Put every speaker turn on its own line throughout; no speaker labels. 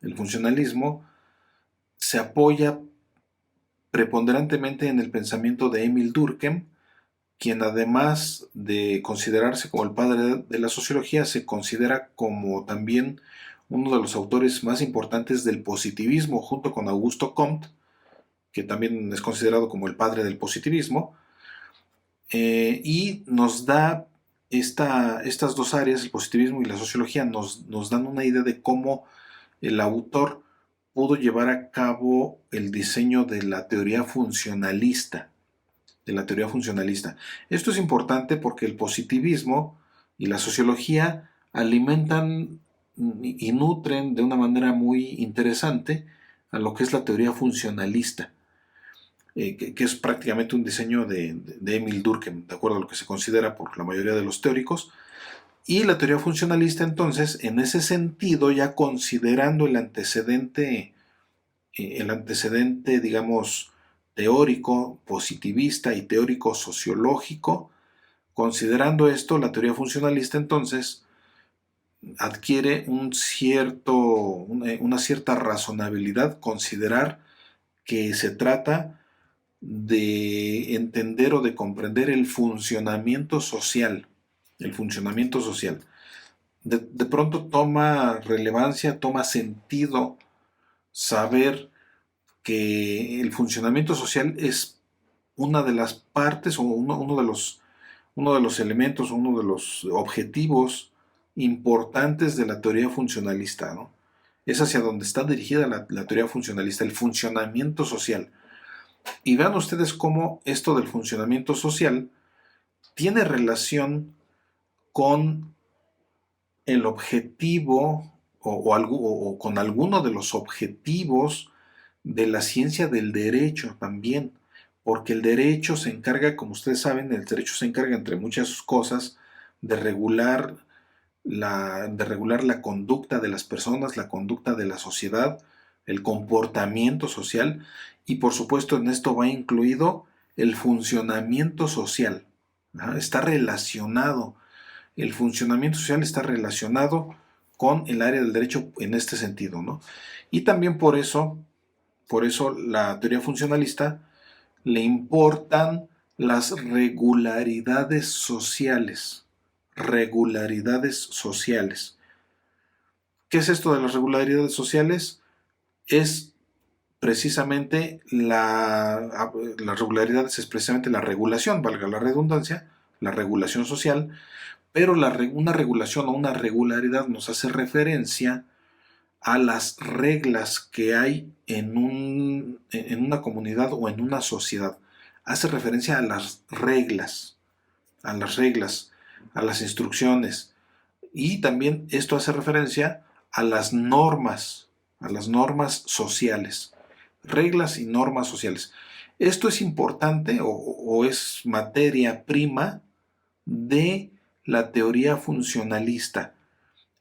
el funcionalismo, se apoya preponderantemente en el pensamiento de Emil Durkheim, quien además de considerarse como el padre de la sociología, se considera como también uno de los autores más importantes del positivismo, junto con Augusto Comte, que también es considerado como el padre del positivismo, y nos da estas dos áreas, el positivismo y la sociología, nos dan una idea de cómo el autor pudo llevar a cabo el diseño de la teoría funcionalista. Esto es importante porque el positivismo y la sociología alimentan y nutren de una manera muy interesante a lo que es la teoría funcionalista, que es prácticamente un diseño de Emil Durkheim, de acuerdo a lo que se considera por la mayoría de los teóricos. Y la teoría funcionalista, entonces, en ese sentido, ya considerando digamos, teórico, positivista y teórico sociológico, considerando esto, la teoría funcionalista, entonces, adquiere una cierta razonabilidad, considerar que se trata de entender o de comprender el funcionamiento social. El funcionamiento social. De pronto toma relevancia, toma sentido saber que el funcionamiento social es una de las partes o uno de los elementos, uno de los objetivos importantes de la teoría funcionalista, ¿no? Es hacia donde está dirigida la teoría funcionalista, el funcionamiento social. Y vean ustedes cómo esto del funcionamiento social tiene relación con el objetivo o con alguno de los objetivos de la ciencia del derecho también, porque el derecho se encarga, como ustedes saben, el derecho se encarga, entre muchas cosas, de regular de regular la conducta de las personas, la conducta de la sociedad, el comportamiento social, y por supuesto en esto va incluido el funcionamiento social. ¿No? Está relacionado, el funcionamiento social está relacionado con el área del derecho en este sentido, ¿no? Y también por eso la teoría funcionalista le importan las regularidades sociales. Regularidades sociales. ¿Qué es esto de las regularidades sociales? Es precisamente las regularidades es precisamente la regulación, valga la redundancia, la regulación social, pero una regulación o una regularidad nos hace referencia a las reglas que hay en una comunidad o en una sociedad. Hace referencia a las reglas, a las instrucciones. Y también esto hace referencia a las normas sociales, reglas y normas sociales. Esto es importante o es materia prima de la teoría funcionalista.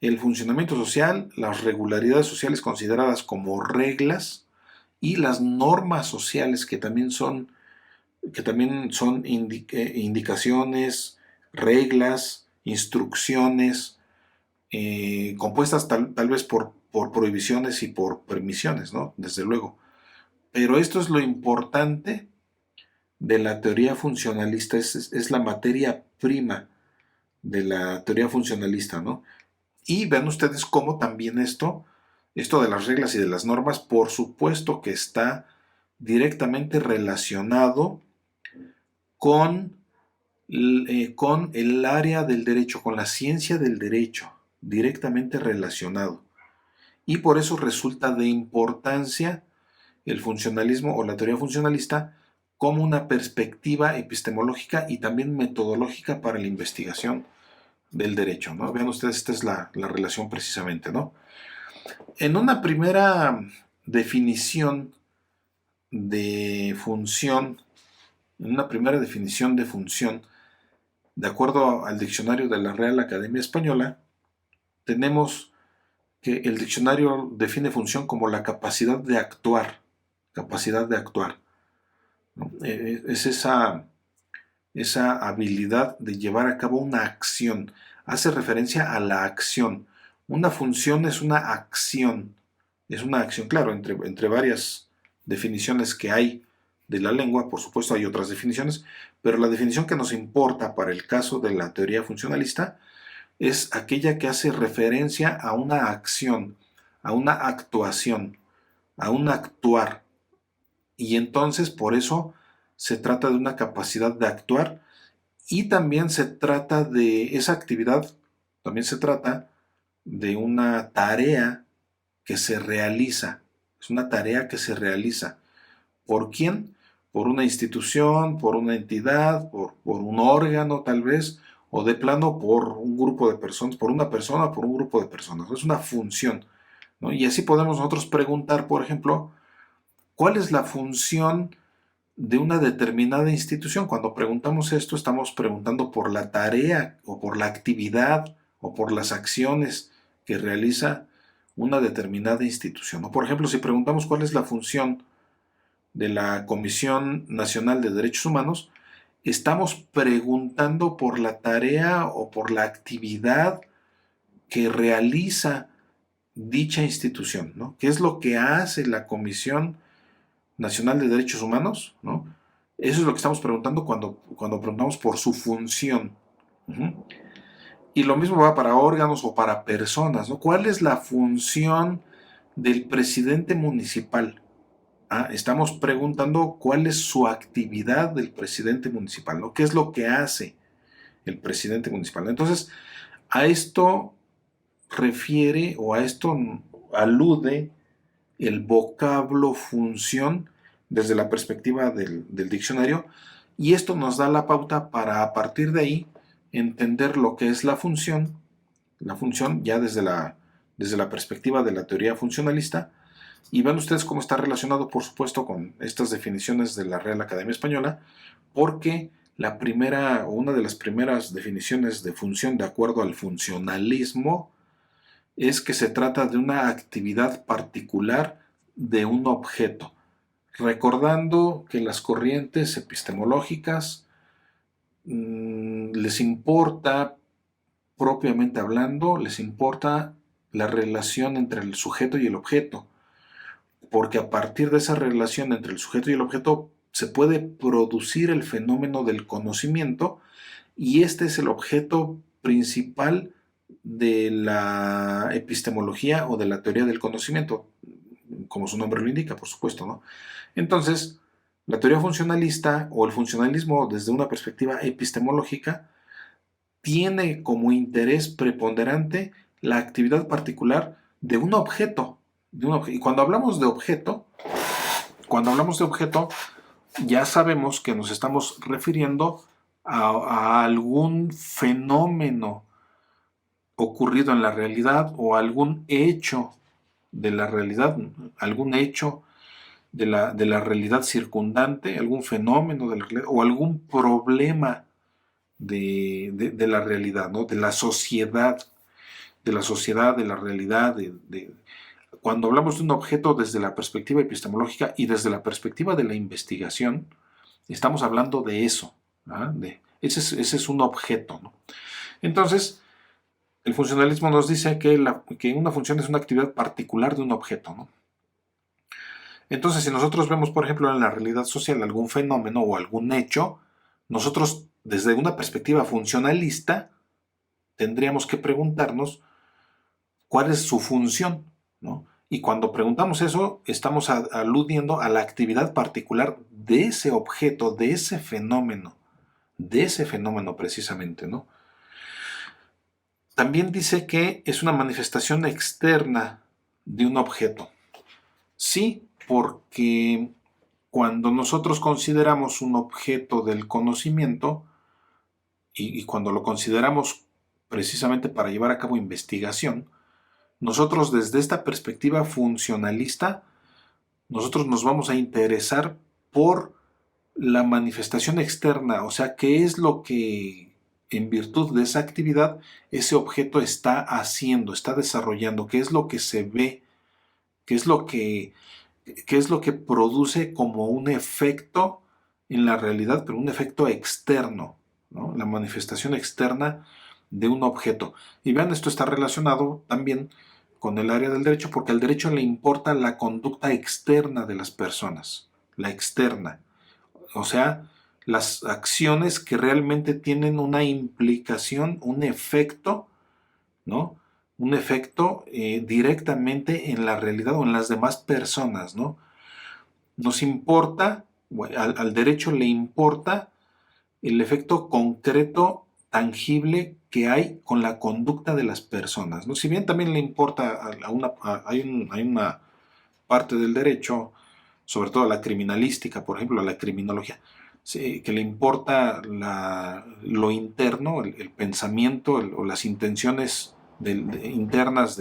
El funcionamiento social, las regularidades sociales consideradas como reglas y las normas sociales que también son indicaciones, reglas, instrucciones, compuestas tal vez por prohibiciones y por permisiones, ¿no? Desde luego. Pero esto es lo importante de la teoría funcionalista, es la materia prima de la teoría funcionalista, ¿no? Y vean ustedes cómo también esto de las reglas y de las normas, por supuesto que está directamente relacionado con, con el área del derecho, con la ciencia del derecho, directamente relacionado. Y por eso resulta de importancia el funcionalismo o la teoría funcionalista como una perspectiva epistemológica y también metodológica para la investigación del derecho, ¿no? Vean ustedes, esta es la relación precisamente, ¿no? En una primera definición de función, en una primera definición de función, de acuerdo al diccionario de la Real Academia Española, tenemos que el diccionario define función como la capacidad de actuar, ¿no? Es esa habilidad de llevar a cabo una acción, hace referencia a la acción. Una función es una acción, Es una acción, claro, entre varias definiciones que hay de la lengua, por supuesto hay otras definiciones, pero la definición que nos importa para el caso de la teoría funcionalista es aquella que hace referencia a una acción, a una actuación, a un actuar. Y entonces por eso se trata de una capacidad de actuar y también se trata de esa actividad, también se trata de una tarea que se realiza. Es una tarea que se realiza. ¿Por quién? Por una institución, por una entidad, por un órgano tal vez, o de plano por un grupo de personas, por una persona, por un grupo de personas. Es una función, ¿no? Y así podemos nosotros preguntar, por ejemplo, ¿cuál es la función de una determinada institución? Cuando preguntamos esto, estamos preguntando por la tarea o por la actividad o por las acciones que realiza una determinada institución. O por ejemplo, si preguntamos cuál es la función de la Comisión Nacional de Derechos Humanos, estamos preguntando por la tarea o por la actividad que realiza dicha institución, ¿no? ¿Qué es lo que hace la Comisión Nacional de Derechos Humanos? ¿No? Eso es lo que estamos preguntando cuando preguntamos por su función. Uh-huh. Y lo mismo va para órganos o para personas, ¿no? ¿Cuál es la función del presidente municipal? Estamos preguntando cuál es su actividad del presidente municipal, ¿no? ¿Qué es lo que hace el presidente municipal? Entonces, a esto refiere o a esto alude el vocablo función desde la perspectiva del diccionario, y esto nos da la pauta para a partir de ahí entender lo que es la función ya desde la perspectiva de la teoría funcionalista. Y vean ustedes cómo está relacionado, por supuesto, con estas definiciones de la Real Academia Española, porque la primera o una de las primeras definiciones de función de acuerdo al funcionalismo es que se trata de una actividad particular de un objeto, recordando que las corrientes epistemológicas les importa, propiamente hablando, les importa la relación entre el sujeto y el objeto, porque a partir de esa relación entre el sujeto y el objeto se puede producir el fenómeno del conocimiento, y este es el objeto principal de la epistemología o de la teoría del conocimiento, como su nombre lo indica, por supuesto, ¿no? Entonces, la teoría funcionalista o el funcionalismo desde una perspectiva epistemológica tiene como interés preponderante la actividad particular de un objeto. Y cuando hablamos de objeto, ya sabemos que nos estamos refiriendo a algún fenómeno ocurrido en la realidad o algún hecho de la realidad, algún hecho de la realidad circundante, algún fenómeno de la realidad o algún problema de la realidad, ¿no? De la sociedad, de la realidad. Cuando hablamos de un objeto desde la perspectiva epistemológica y desde la perspectiva de la investigación, estamos hablando de eso. Ese es un objeto, ¿no? Entonces, el funcionalismo nos dice que una función es una actividad particular de un objeto, ¿no? Entonces, si nosotros vemos, por ejemplo, en la realidad social algún fenómeno o algún hecho, nosotros, desde una perspectiva funcionalista, tendríamos que preguntarnos cuál es su función, ¿no? Y cuando preguntamos eso, estamos aludiendo a la actividad particular de ese objeto, de ese fenómeno precisamente, ¿no? También dice que es una manifestación externa de un objeto. Sí, porque cuando nosotros consideramos un objeto del conocimiento y cuando lo consideramos precisamente para llevar a cabo investigación, nosotros desde esta perspectiva funcionalista, nosotros nos vamos a interesar por la manifestación externa, o sea, qué es lo que en virtud de esa actividad ese objeto está haciendo, está desarrollando, qué es lo que se ve, qué es lo que produce como un efecto en la realidad, pero un efecto externo, ¿no? La manifestación externa de un objeto. Y vean, esto está relacionado también con el área del derecho porque al derecho le importa la conducta externa de las personas, la externa, o sea, las acciones que realmente tienen una implicación, un efecto, ¿no? Un efecto directamente en la realidad o en las demás personas, ¿no? Nos importa, bueno, al derecho le importa el efecto concreto, tangible que hay con la conducta de las personas, ¿no? Si bien también le importa hay una parte del derecho, sobre todo a la criminalística, por ejemplo, a la criminología, sí, que le importa lo interno, el pensamiento o las intenciones internas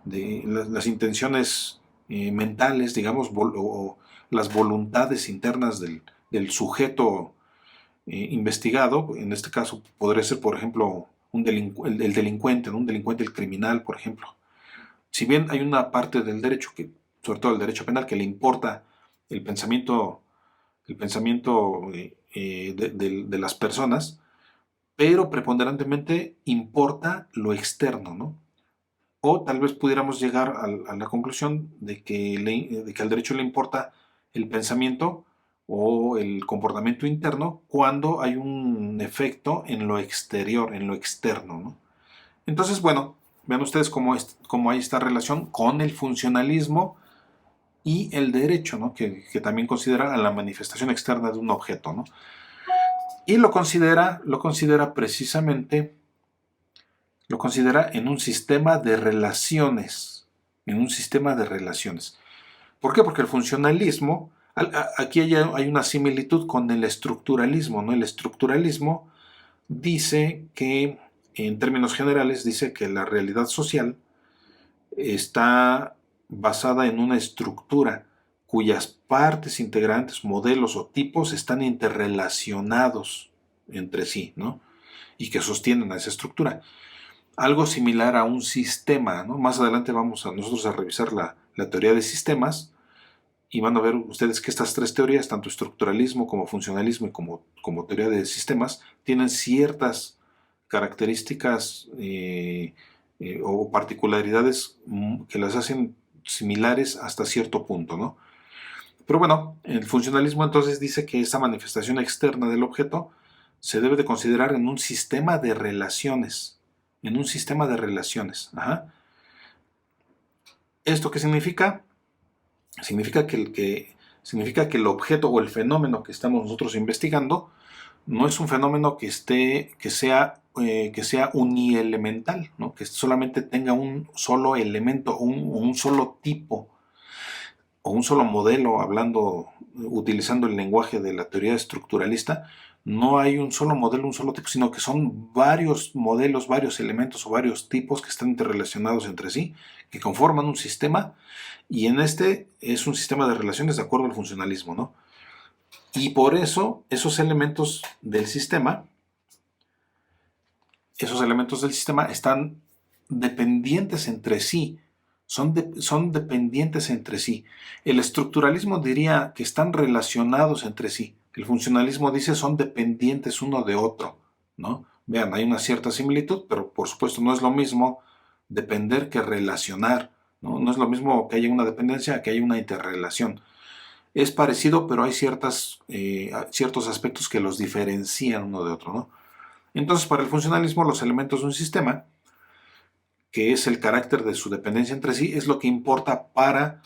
las intenciones mentales, digamos, o las voluntades internas del sujeto investigado. En este caso podría ser, por ejemplo, el delincuente, ¿no? Un delincuente, el criminal, por ejemplo. Si bien hay una parte del derecho, sobre todo el derecho penal, que le importa el pensamiento, de las personas, pero preponderantemente importa lo externo, ¿no? O tal vez pudiéramos llegar a la conclusión de que al derecho le importa el pensamiento o el comportamiento interno cuando hay un efecto en lo exterior, en lo externo, ¿no? Entonces, bueno, vean ustedes cómo hay esta relación con el funcionalismo y el derecho, ¿no? Que también considera a la manifestación externa de un objeto, ¿no? Y lo considera precisamente, lo considera en un sistema de relaciones, en un sistema de relaciones. ¿Por qué? Porque el funcionalismo, aquí hay una similitud con el estructuralismo, ¿no? El estructuralismo dice que, en términos generales, dice que la realidad social está basada en una estructura cuyas partes integrantes, modelos o tipos están interrelacionados entre sí, ¿no? Y que sostienen a esa estructura. Algo similar a un sistema, ¿no? Más adelante vamos a nosotros a revisar la teoría de sistemas y van a ver ustedes que estas tres teorías, tanto estructuralismo como funcionalismo y como teoría de sistemas, tienen ciertas características o particularidades que las hacen similares hasta cierto punto, ¿no? Pero bueno, el funcionalismo entonces dice que esa manifestación externa del objeto se debe de considerar en un sistema de relaciones, en un sistema de relaciones. Ajá. ¿Esto qué significa? Significa que el objeto o el fenómeno que estamos nosotros investigando no es un fenómeno que sea unielemental, ¿no? Que solamente tenga un solo elemento, un solo tipo o un solo modelo, utilizando el lenguaje de la teoría estructuralista. No hay un solo modelo, un solo tipo, sino que son varios modelos, varios elementos o varios tipos que están interrelacionados entre sí, que conforman un sistema, y en este es un sistema de relaciones de acuerdo al funcionalismo, ¿no? Y por eso esos elementos del sistema están dependientes entre sí, son dependientes entre sí. El estructuralismo diría que están relacionados entre sí. El funcionalismo dice son dependientes uno de otro, ¿no? Vean, hay una cierta similitud, pero por supuesto no es lo mismo depender que relacionar, ¿no? No es lo mismo que haya una dependencia que haya una interrelación. Es parecido, pero hay ciertos aspectos que los diferencian uno de otro, ¿no? Entonces, para el funcionalismo, los elementos de un sistema, que es el carácter de su dependencia entre sí, es lo que importa para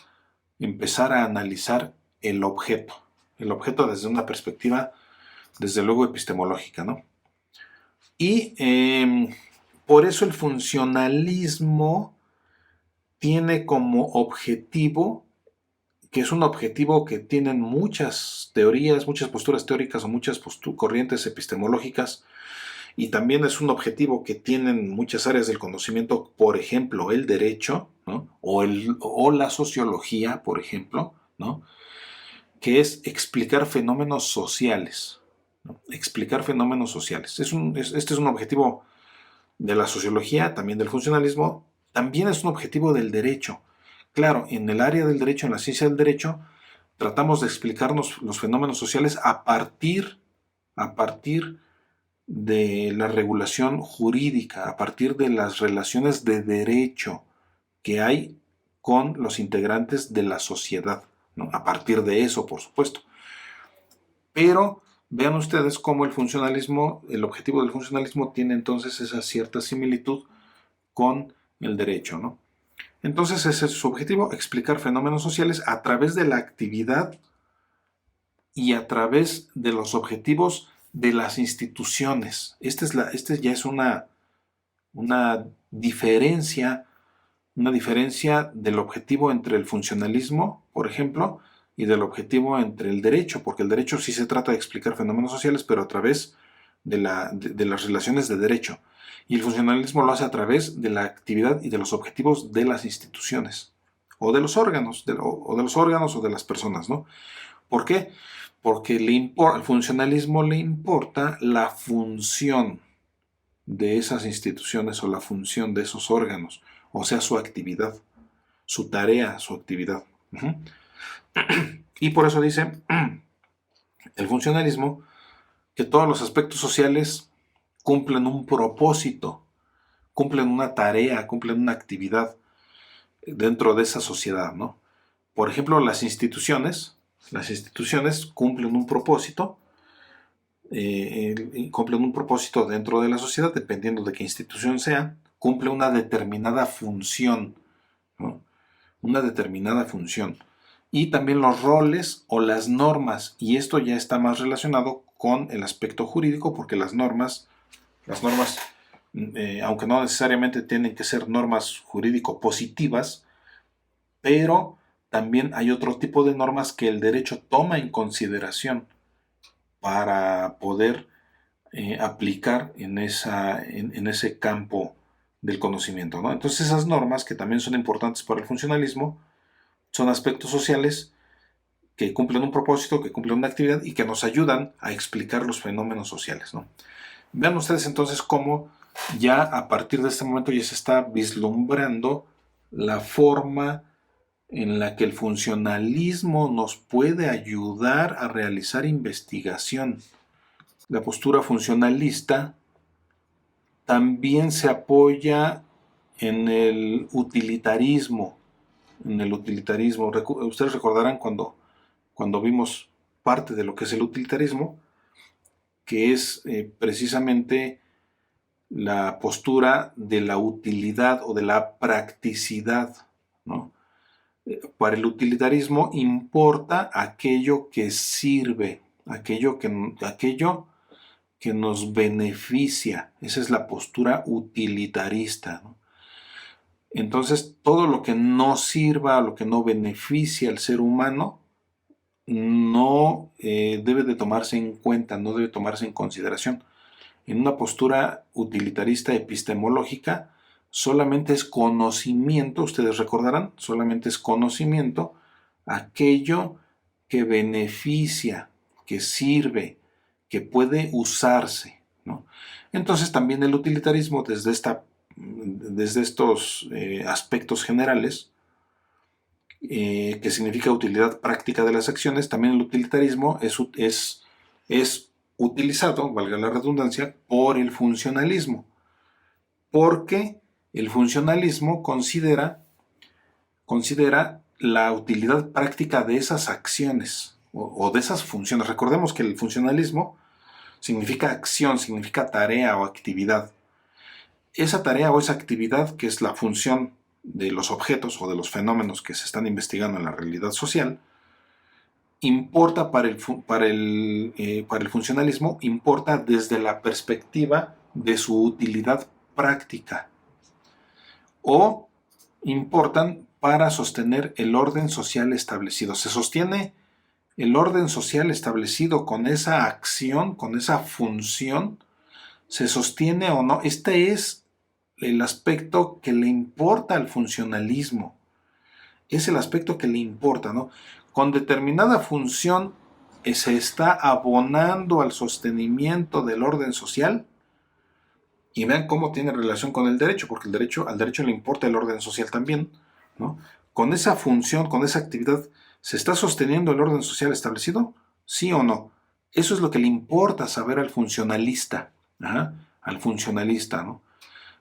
empezar a analizar el objeto. El objeto desde una perspectiva, desde luego, epistemológica, ¿no? Y por eso el funcionalismo tiene como objetivo, que es un objetivo que tienen muchas teorías, muchas posturas teóricas o muchas corrientes epistemológicas, y también es un objetivo que tienen muchas áreas del conocimiento, por ejemplo, el derecho, ¿no? o la sociología, por ejemplo, ¿no? Que es explicar fenómenos sociales, ¿no? Explicar fenómenos sociales. Este es un objetivo de la sociología, también del funcionalismo, también es un objetivo del derecho. Claro, en el área del derecho, en la ciencia del derecho, tratamos de explicarnos los fenómenos sociales a partir de la regulación jurídica, a partir de las relaciones de derecho, que hay con los integrantes de la sociedad, ¿no? A partir de eso, por supuesto. Pero vean ustedes cómo el funcionalismo, el objetivo del funcionalismo tiene entonces esa cierta similitud con el derecho, ¿no? Entonces ese es su objetivo, explicar fenómenos sociales a través de la actividad y a través de los objetivos de las instituciones. Este ya es una diferencia, una diferencia del objetivo entre el funcionalismo, por ejemplo, y del objetivo entre el derecho, porque el derecho sí se trata de explicar fenómenos sociales, pero a través de las relaciones de derecho. Y el funcionalismo lo hace a través de la actividad y de los objetivos de las instituciones, o de los órganos, o de las personas, ¿no? ¿Por qué? Porque al funcionalismo le importa la función de esas instituciones o la función de esos órganos, o sea, su actividad, su tarea, su actividad. Y por eso dice el funcionalismo que todos los aspectos sociales cumplen un propósito, cumplen una tarea, cumplen una actividad dentro de esa sociedad, ¿no? Por ejemplo, las instituciones cumplen un propósito, dentro de la sociedad, dependiendo de qué institución sea, cumple una determinada función, ¿no? Una determinada función. Y también los roles o las normas, y esto ya está más relacionado con el aspecto jurídico, porque las normas, aunque no necesariamente tienen que ser normas jurídico positivas, pero también hay otro tipo de normas que el derecho toma en consideración para poder aplicar en ese campo del conocimiento, ¿no? Entonces esas normas, que también son importantes para el funcionalismo, son aspectos sociales que cumplen un propósito, que cumplen una actividad y que nos ayudan a explicar los fenómenos sociales, ¿no? Vean ustedes entonces cómo ya a partir de este momento ya se está vislumbrando la forma en la que el funcionalismo nos puede ayudar a realizar investigación. La postura funcionalista también se apoya en el utilitarismo. Ustedes recordarán cuando vimos parte de lo que es el utilitarismo, que es precisamente la postura de la utilidad o de la practicidad, ¿no? Para el utilitarismo importa aquello que sirve, aquello que nos beneficia. Esa es la postura utilitarista, ¿no? Entonces, todo lo que no sirva, lo que no beneficia al ser humano, no debe de tomarse en cuenta, no debe tomarse en consideración. En una postura utilitarista epistemológica, solamente es conocimiento, ustedes recordarán, solamente es conocimiento aquello que beneficia, que sirve, que puede usarse, ¿no? Entonces también el utilitarismo desde estos aspectos generales, que significa utilidad práctica de las acciones, también el utilitarismo es utilizado, valga la redundancia, por el funcionalismo, porque el funcionalismo considera la utilidad práctica de esas acciones o de esas funciones. Recordemos que el funcionalismo significa acción, significa tarea o actividad. Esa tarea o esa actividad, que es la función de los objetos o de los fenómenos que se están investigando en la realidad social, importa para el funcionalismo, importa desde la perspectiva de su utilidad práctica, o importan para sostener el orden social establecido. Se sostiene el orden social establecido con esa acción, con esa función, se sostiene o no. Este es el aspecto que le importa al funcionalismo. Es el aspecto que le importa, ¿no? Con determinada función se está abonando al sostenimiento del orden social. Y vean cómo tiene relación con el derecho, porque al derecho le importa el orden social también, ¿no? Con esa función, con esa actividad, ¿se está sosteniendo el orden social establecido? ¿Sí o no? Eso es lo que le importa saber al funcionalista, al funcionalista, ¿no?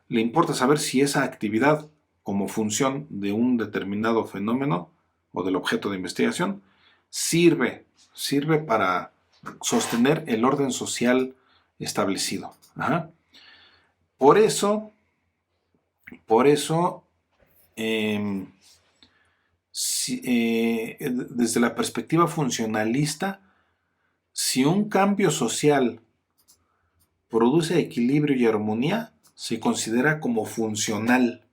Le importa saber si esa actividad como función de un determinado fenómeno o del objeto de investigación, sirve para sostener el orden social establecido. Ajá. Por eso, desde la perspectiva funcionalista, si un cambio social produce equilibrio y armonía, se considera como funcional.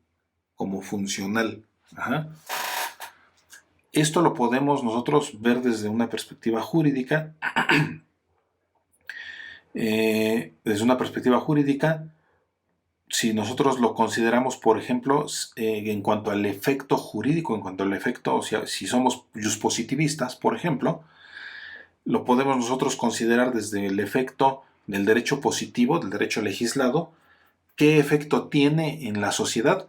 Ajá. Esto lo podemos nosotros ver desde una perspectiva jurídica. Desde una perspectiva jurídica, si nosotros lo consideramos, por ejemplo, en cuanto al efecto jurídico, en cuanto al efecto, o sea, si somos positivistas, por ejemplo, lo podemos nosotros considerar desde el efecto del derecho positivo, del derecho legislado, qué efecto tiene en la sociedad.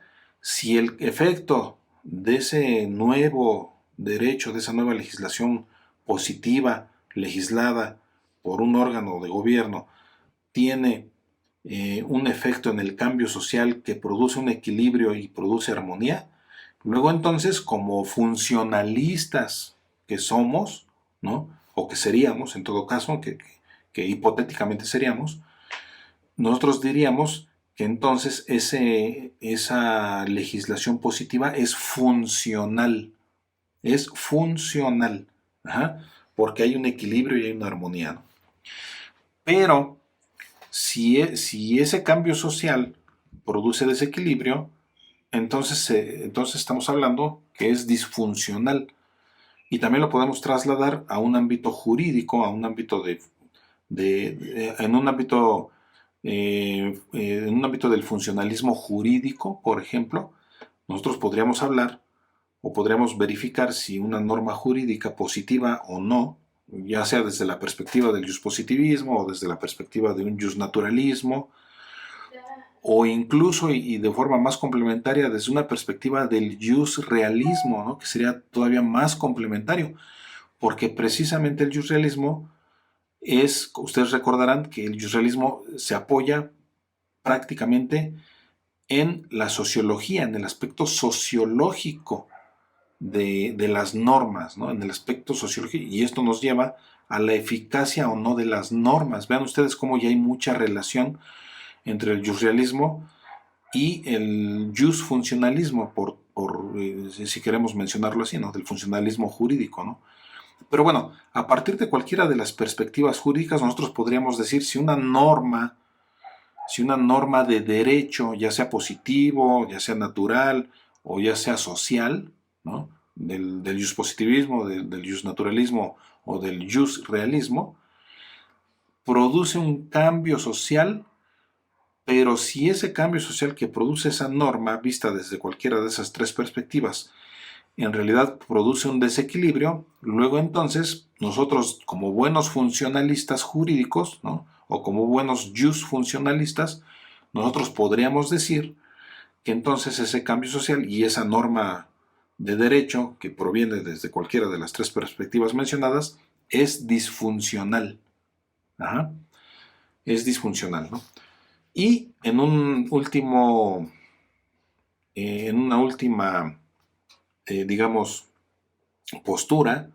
Si el efecto de ese nuevo derecho, de esa nueva legislación positiva, legislada por un órgano de gobierno, tiene un efecto en el cambio social que produce un equilibrio y produce armonía, luego entonces, como funcionalistas que somos, ¿no? O que seríamos, en todo caso, que hipotéticamente seríamos, nosotros diríamos que entonces esa legislación positiva es funcional. Es funcional. Ajá, porque hay un equilibrio y hay una armonía, ¿no? Pero si ese cambio social produce desequilibrio, entonces estamos hablando que es disfuncional. Y también lo podemos trasladar a un ámbito jurídico, a un ámbito en un ámbito del funcionalismo jurídico, por ejemplo. Nosotros podríamos hablar o podríamos verificar si una norma jurídica positiva o no, ya sea desde la perspectiva del positivismo o desde la perspectiva de un naturalismo, o incluso y de forma más complementaria desde una perspectiva del realismo, ¿no? Que sería todavía más complementario, porque precisamente el realismo ustedes recordarán que el realismo se apoya prácticamente en la sociología, en el aspecto sociológico de las normas, ¿no? En el aspecto sociológico, y esto nos lleva a la eficacia o no de las normas. Vean ustedes cómo ya hay mucha relación entre el realismo y el funcionalismo, si queremos mencionarlo así, ¿no? Del funcionalismo jurídico, ¿no? Pero bueno, a partir de cualquiera de las perspectivas jurídicas, nosotros podríamos decir si una norma de derecho, ya sea positivo, ya sea natural o ya sea social, ¿no? Del positivismo, del naturalismo o del realismo, produce un cambio social, pero si ese cambio social que produce esa norma, vista desde cualquiera de esas tres perspectivas, en realidad produce un desequilibrio, luego entonces nosotros como buenos funcionalistas jurídicos, ¿no? O como buenos funcionalistas, nosotros podríamos decir que entonces ese cambio social y esa norma de derecho que proviene desde cualquiera de las tres perspectivas mencionadas es disfuncional. Ajá. Es disfuncional, ¿no? Y en una última digamos, postura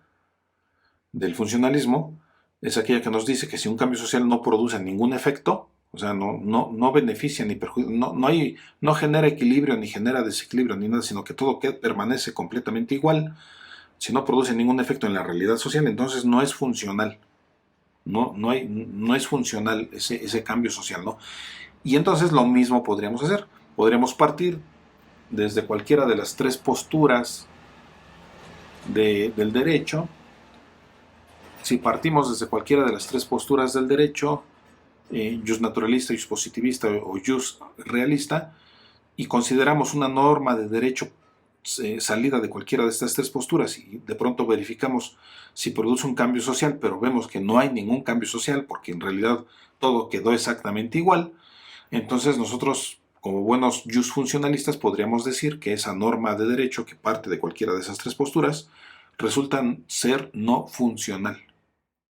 del funcionalismo es aquella que nos dice que si un cambio social no produce ningún efecto, o sea, no beneficia ni perjudica, no genera equilibrio ni genera desequilibrio ni nada, sino que todo permanece completamente igual, si no produce ningún efecto en la realidad social, entonces no es funcional. No es funcional ese cambio social, ¿no? Y entonces lo mismo podríamos hacer. Podríamos partir desde cualquiera de las tres posturas del derecho. Si partimos desde cualquiera de las tres posturas del derecho, naturalista, positivista o realista, y consideramos una norma de derecho salida de cualquiera de estas tres posturas y de pronto verificamos si produce un cambio social, pero vemos que no hay ningún cambio social porque en realidad todo quedó exactamente igual, entonces nosotros como buenos funcionalistas podríamos decir que esa norma de derecho que parte de cualquiera de esas tres posturas resulta ser no funcional.